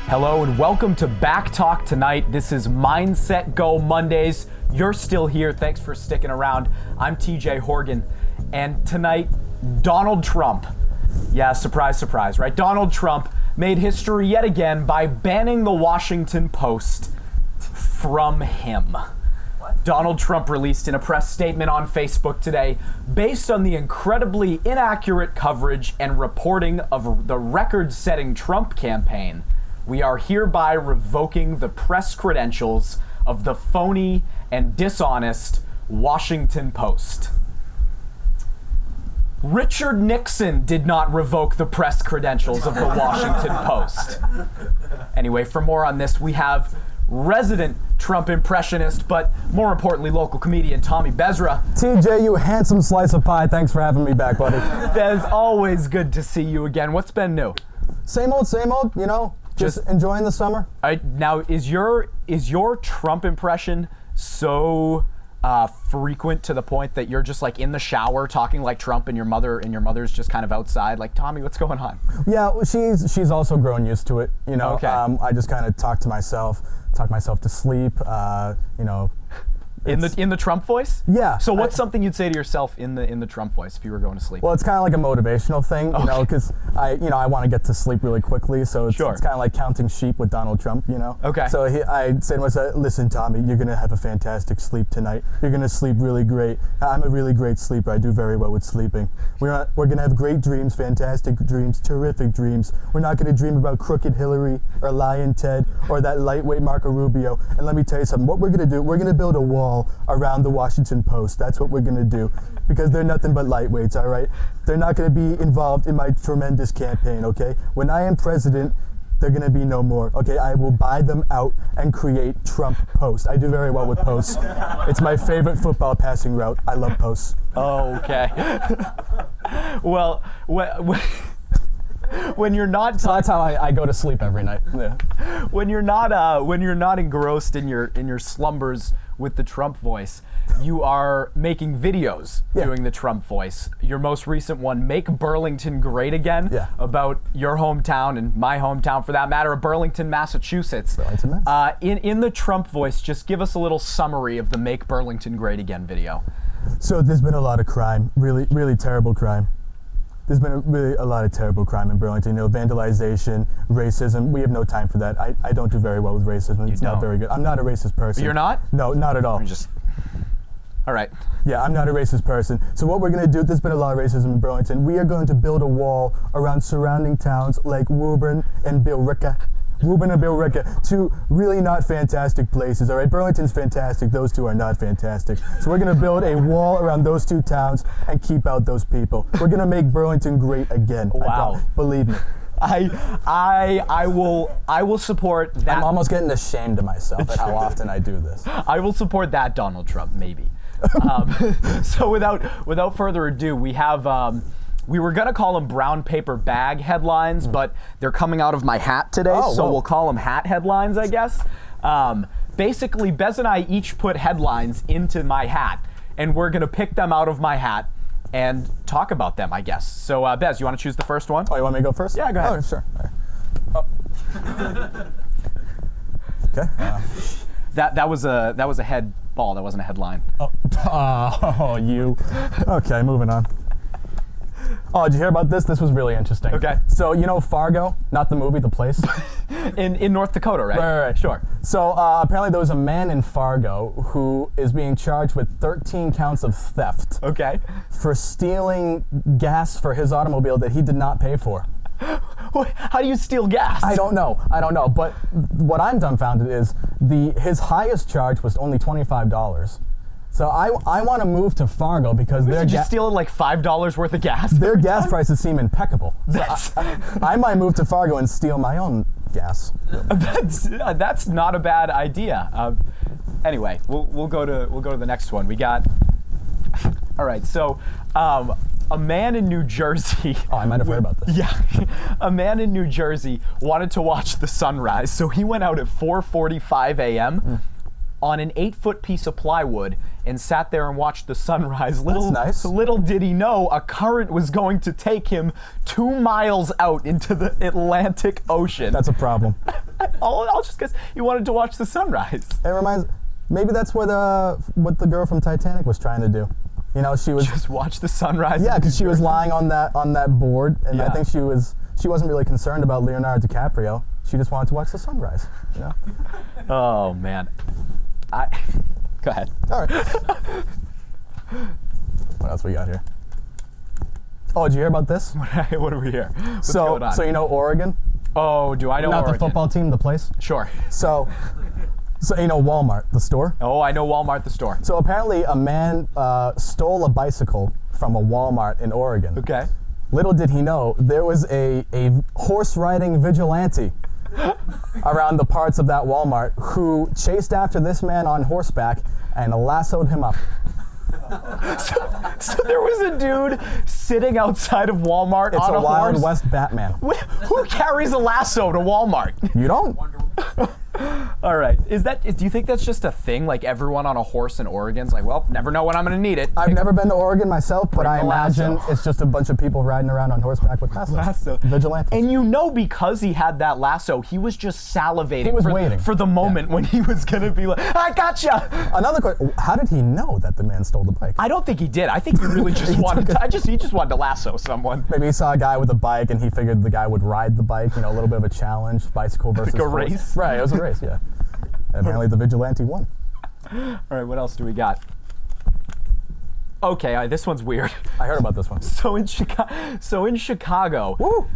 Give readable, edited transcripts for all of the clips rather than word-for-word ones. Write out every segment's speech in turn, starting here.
Hello and welcome to Back Talk Tonight. This is MindsetGo Mondays. You're still here. Thanks for sticking around. I'm TJ Horgan. And tonight, Donald Trump. Yeah, surprise, surprise, right? Donald Trump made history yet again by banning the Washington Post from him. Donald Trump released in a press statement on Facebook today, based on the incredibly inaccurate coverage and reporting of the record-setting Trump campaign, we are hereby revoking the press credentials of the phony and dishonest Washington Post. Richard Nixon did not revoke the press credentials of the Washington Post. Anyway, for more on this, we have resident Trump impressionist, but more importantly, local comedian Tommy Bezrah. TJ, you handsome slice of pie. Thanks for having me back, buddy. It's always good to see you again. What's been new? Same old, you know. Just enjoying the summer. Now, is your Trump impression so frequent to the point that you're just like in the shower talking like Trump and your mother's just kind of outside? Like, Tommy, what's going on? Yeah, she's also grown used to it. You know, okay. I just kind of talk myself to sleep. You know. In the Trump voice? Yeah. So what's something you'd say to yourself in the Trump voice if you were going to sleep? Well, it's kind of like a motivational thing, you know, because I want to get to sleep really quickly. So it's kind of like counting sheep with Donald Trump, you know. Okay. So I say to myself, listen, Tommy, you're gonna have a fantastic sleep tonight. You're gonna sleep really great. I'm a really great sleeper. I do very well with sleeping. We're gonna have great dreams, fantastic dreams, terrific dreams. We're not gonna dream about crooked Hillary or lying Ted or that lightweight Marco Rubio. And let me tell you something. What we're gonna do, we're gonna build a wall around the Washington Post. That's what we're gonna do, because they're nothing but lightweights, all right? They're not gonna be involved in my tremendous campaign, okay? When I am president, they're gonna be no more, okay? I will buy them out and create Trump Post. I do very well with posts. It's my favorite football passing route. I love posts. Oh, okay. Well, when you're not, so that's how I go to sleep every night. Yeah. When you're not engrossed in your slumbers with the Trump voice, you are making videos doing the Trump voice. Your most recent one, Make Burlington Great Again, about your hometown and my hometown, for that matter, of Burlington, Massachusetts. Burlington, Mass. In the Trump voice, just give us a little summary of the Make Burlington Great Again video. So there's been a lot of crime, really, really terrible crime. There's been a lot of terrible crime in Burlington, you know, vandalization, racism. We have no time for that. I don't do very well with racism. It's not very good. I'm not a racist person. You're not? No, not at all. All right. Yeah, I'm not a racist person. So what we're going to do, there's been a lot of racism in Burlington. We are going to build a wall around surrounding towns like Woburn and Billerica. Two really not fantastic places, all right? Burlington's fantastic, those two are not fantastic. So we're gonna build a wall around those two towns and keep out those people. We're gonna make Burlington great again. Wow. Believe me. I will support that. I'm almost getting ashamed of myself at how often I do this. I will support that, Donald Trump, maybe. So without further ado, we have, we were gonna call them brown paper bag headlines, but they're coming out of my hat today, so we'll call them hat headlines, I guess. Basically, Bez and I each put headlines into my hat, and we're gonna pick them out of my hat and talk about them, I guess. So, Bez, you wanna choose the first one? Oh, you want me to go first? Yeah, go ahead. Oh, sure. All right. Oh. Okay. That was a head ball, that wasn't a headline. You. Okay, moving on. Oh, did you hear about this? This was really interesting. Okay. So, you know Fargo? Not the movie, the place? in North Dakota, right? Right. Sure. So, apparently there was a man in Fargo who is being charged with 13 counts of theft. Okay. For stealing gas for his automobile that he did not pay for. How do you steal gas? I don't know. But what I'm dumbfounded is his highest charge was only $25. So I want to move to Fargo because they're just stealing like $5 worth of gas. Their gas prices seem impeccable. So I might move to Fargo and steal my own gas. That's not a bad idea. Anyway, we'll go to the next one. We got. All right, so a man in New Jersey. Oh, I might have heard about this. Yeah, a man in New Jersey wanted to watch the sunrise, so he went out at 4:45 a.m. on an 8-foot piece of plywood and sat there and watched the sunrise. That's nice. Little did he know a current was going to take him 2 miles out into the Atlantic Ocean. That's a problem. I'll just guess he wanted to watch the sunrise. It reminds, maybe that's what the girl from Titanic was trying to do. You know, she was Just watch the sunrise. yeah, because she was lying on that board, and Yeah. I think she wasn't really concerned about Leonardo DiCaprio. She just wanted to watch the sunrise. You know. Oh man. Go ahead. All right. What else we got here? Oh, did you hear about this? What do we hear? What's going on? So you know Oregon? Oh, do I know Not Oregon? the football team, the place. Sure. So you know Walmart, the store. Oh, I know Walmart, the store. So apparently a man stole a bicycle from a Walmart in Oregon. Okay. Little did he know, there was a horse riding vigilante around the parts of that Walmart who chased after this man on horseback and lassoed him up. So there was a dude sitting outside of Walmart It's on a a Wild horse. West Batman. Who carries a lasso to Walmart? You don't? All right. Do you think that's just a thing? Like everyone on a horse in Oregon's like, well, never know when I'm going to need it. I've never been to Oregon myself, but Bring I the imagine lasso. it's just a bunch of people riding around on horseback with lassos. Lasso. Vigilantes. And you know, because he had that lasso, he was just salivating He was waiting. for the moment when he was going to be like, I gotcha. Another question, how did he know that the man stole the bike? I don't think he did. I think he really just wanted he just wanted to lasso someone. Maybe he saw a guy with a bike and he figured the guy would ride the bike, you know, a little bit of a challenge, bicycle versus Like a horse. race? Right, it was a race, yeah. And apparently the vigilante won. All right, what else do we got? Okay, this one's weird. I heard about this one. So in Chicago, Woo!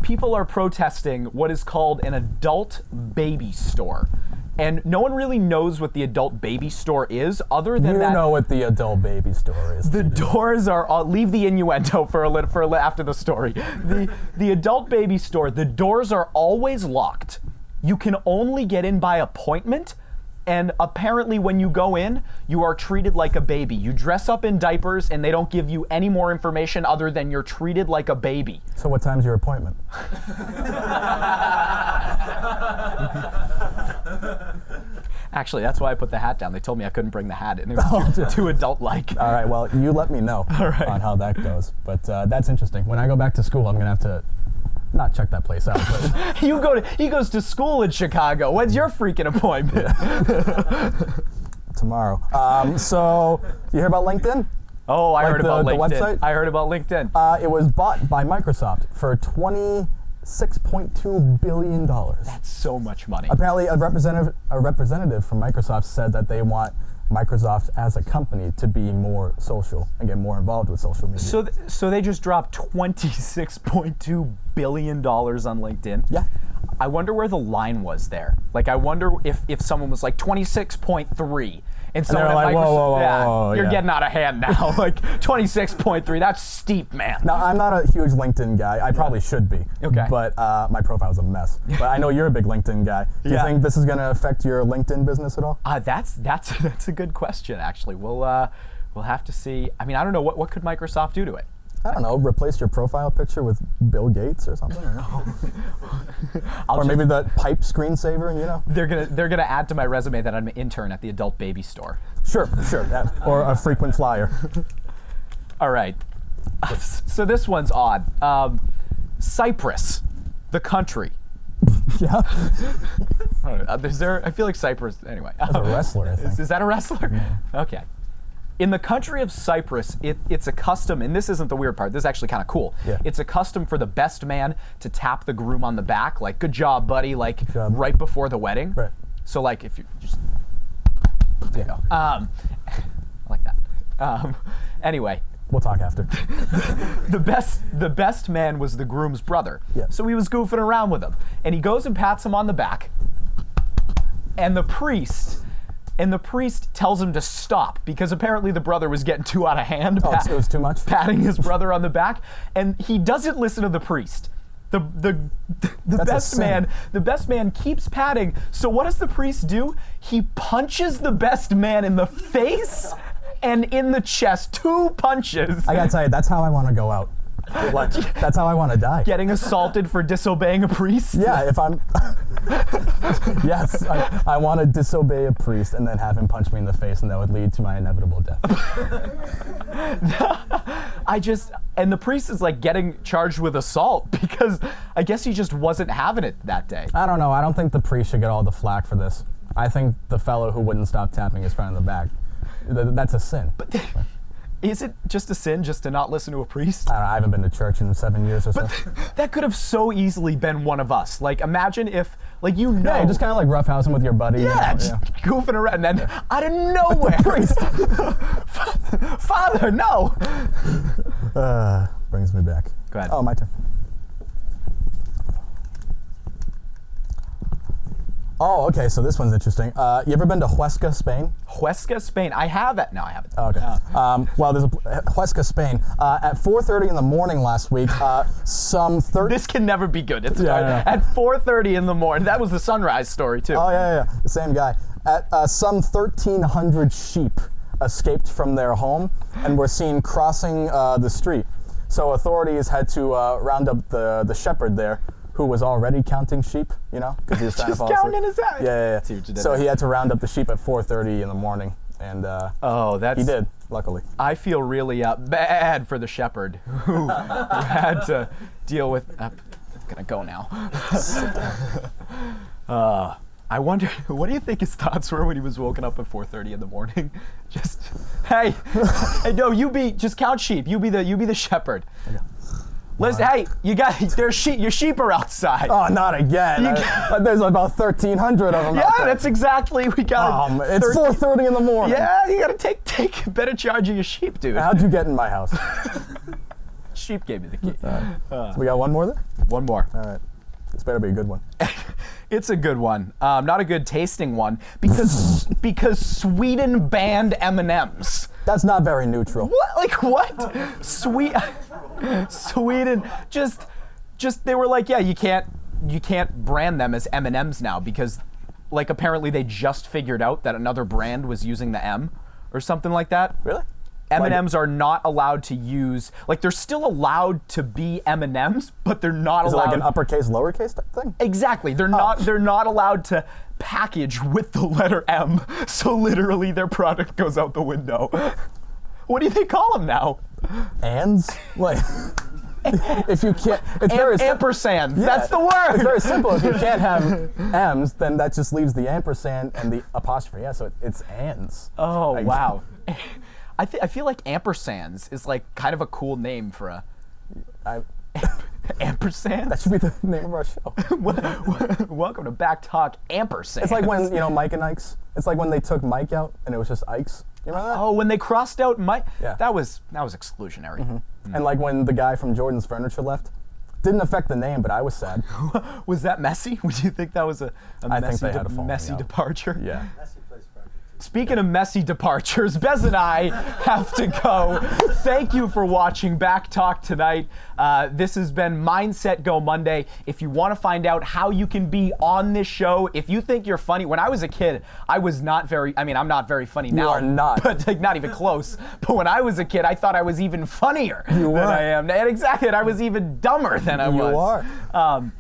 people are protesting what is called an adult baby store. And no one really knows what the adult baby store is, other than You that. know what the adult baby store is. The doors are. Leave the innuendo for a little after the story. The adult baby store. The doors are always locked. You can only get in by appointment. And apparently when you go in, you are treated like a baby. You dress up in diapers and they don't give you any more information other than you're treated like a baby. So what time's your appointment? Actually, that's why I put the hat down. They told me I couldn't bring the hat and it was too adult-like. All right, well, you let me know on how that goes. But that's interesting. When I go back to school, I'm going to have to not check that place out. But He goes to school in Chicago. When's your freaking appointment? tomorrow. So, you hear about LinkedIn? Oh, I heard about the LinkedIn. website? I heard about LinkedIn. It was bought by Microsoft for $26.2 billion. That's so much money. Apparently, a representative from Microsoft said that they want Microsoft as a company to be more social and get more involved with social media. So they just dropped $26.2 billion on LinkedIn. Yeah. I wonder where the line was there. Like, I wonder if someone was like 26.3 and someone they're at like, Microsoft, whoa, you're yeah. getting out of hand now. Like 26.3, that's steep, man. Now, I'm not a huge LinkedIn guy. I probably should be. Okay. But my profile's a mess. But I know you're a big LinkedIn guy. Do you think this is going to affect your LinkedIn business at all? That's a good question, actually. We'll have to see. I mean, I don't know. What could Microsoft do to it? I don't know, replace your profile picture with Bill Gates or something? Or maybe the pipe screensaver, you know? They're gonna add to my resume that I'm an intern at the adult baby store. Sure. Yeah. Or a frequent flyer. All right. So this one's odd. Cyprus, the country. Yeah. I feel like Cyprus. Anyway. That's a wrestler, I think. Is that a wrestler? Yeah. Okay. In the country of Cyprus, it's a custom, and this isn't the weird part, this is actually kind of cool. Yeah. It's a custom for the best man to tap the groom on the back, like, good job, buddy, like, job. before the wedding. Right. So, like, if you just, there you go. I like that. Anyway. We'll talk after. The best man was the groom's brother. Yeah. So he was goofing around with him. And he goes and pats him on the back, and the priest tells him to stop because apparently the brother was getting too out of hand. It was too much? Patting his brother on the back, and he doesn't listen to the priest. The best man keeps patting. So what does the priest do? He punches the best man in the face and in the chest. 2 punches. I gotta tell you, that's how I want to go out. Like, that's how I want to die. Getting assaulted for disobeying a priest? Yeah, if I'm... Yes, I want to disobey a priest and then have him punch me in the face, and that would lead to my inevitable death. And the priest is like getting charged with assault because I guess he just wasn't having it that day. I don't know. I don't think the priest should get all the flack for this. I think the fellow who wouldn't stop tapping his friend in the back, that's a sin. But is it just a sin just to not listen to a priest? I don't know, I haven't been to church in 7 years or so. But that could have so easily been one of us. Like, imagine if, like, Yeah, you're just kind of like roughhousing with your buddy. Yeah, just goofing around, and then out of nowhere, priest. Father, no. Brings me back. Go ahead. Oh, my turn. Oh, okay, so this one's interesting. You ever been to Huesca, Spain? Huesca, Spain. I have it. No, I haven't. Oh, okay. Well, there's Huesca, Spain. At 4:30 in the morning last week, some 30... This can never be good. It's Yeah. At 4:30 in the morning. That was the sunrise story, too. Oh, yeah, the same guy. At some 1,300 sheep escaped from their home and were seen crossing the street. So authorities had to round up the shepherd there, who was already counting sheep, you know, because he was trying to fall asleep. Just counting his head. Yeah. See what you did So there. he had to round up the sheep at 4:30 in the morning, and he did, luckily. I feel really bad for the shepherd who had to deal with. I'm gonna go now. I wonder, what do you think his thoughts were when he was woken up at 4:30 in the morning? Just, hey, no, just count sheep. You be the shepherd. Okay. Listen, hey, your sheep are outside. Oh, not again. There's about 1,300 of them. Yeah, that's exactly, we got it's 4:30 in the morning. Yeah, you gotta take better charge of your sheep, dude. How'd you get in my house? Sheep gave me the key. So we got one more there? One more. All right. This better be a good one. It's a good one. Not a good tasting one because Sweden banned M&Ms. That's not very neutral. What? Like what? Sweden just they were like, yeah, you can't brand them as M&Ms now because like apparently they just figured out that another brand was using the M or something like that. Really? M&Ms are not allowed to use, like they're still allowed to be M&Ms, but they're not allowed. Is it like an uppercase, lowercase type thing? Exactly. They're not allowed to package with the letter M, so literally their product goes out the window. What do they call them now? Ands? Like, if you can't, it's very ampersand. Yeah, that's the word. It's very simple. If you can't have M's, then that just leaves the ampersand and the apostrophe. Yeah, so it's ands. Oh, wow. I feel like ampersands is like kind of a cool name for a ampersand. That should be the name of our show. Welcome to Back Talk Ampersand. It's like when Mike and Ike's. It's like when they took Mike out and it was just Ike's. You remember that? Oh, when they crossed out Mike. Yeah. That was exclusionary. Mm-hmm. And like when the guy from Jordan's Furniture left. Didn't affect the name, but I was sad. Was that messy? Would you think that was a messy departure? Yeah. Speaking of messy departures, Bez and I have to go. Thank you for watching Back Talk tonight. This has been MindsetGo Monday. If you want to find out how you can be on this show, if you think you're funny, when I was a kid, I'm not very funny now. You are not. But like, not even close. But when I was a kid, I thought I was even funnier than I am. And exactly, and I was even dumber than I was. You are.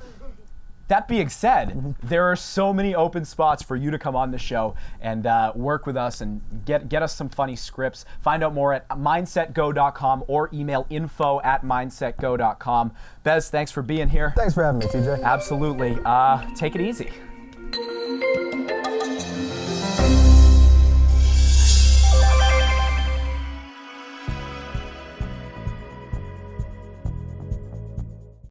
That being said, there are so many open spots for you to come on the show and work with us and get us some funny scripts. Find out more at mindsetgo.com or email info@mindsetgo.com. Bez, thanks for being here. Thanks for having me, TJ. Absolutely. Take it easy.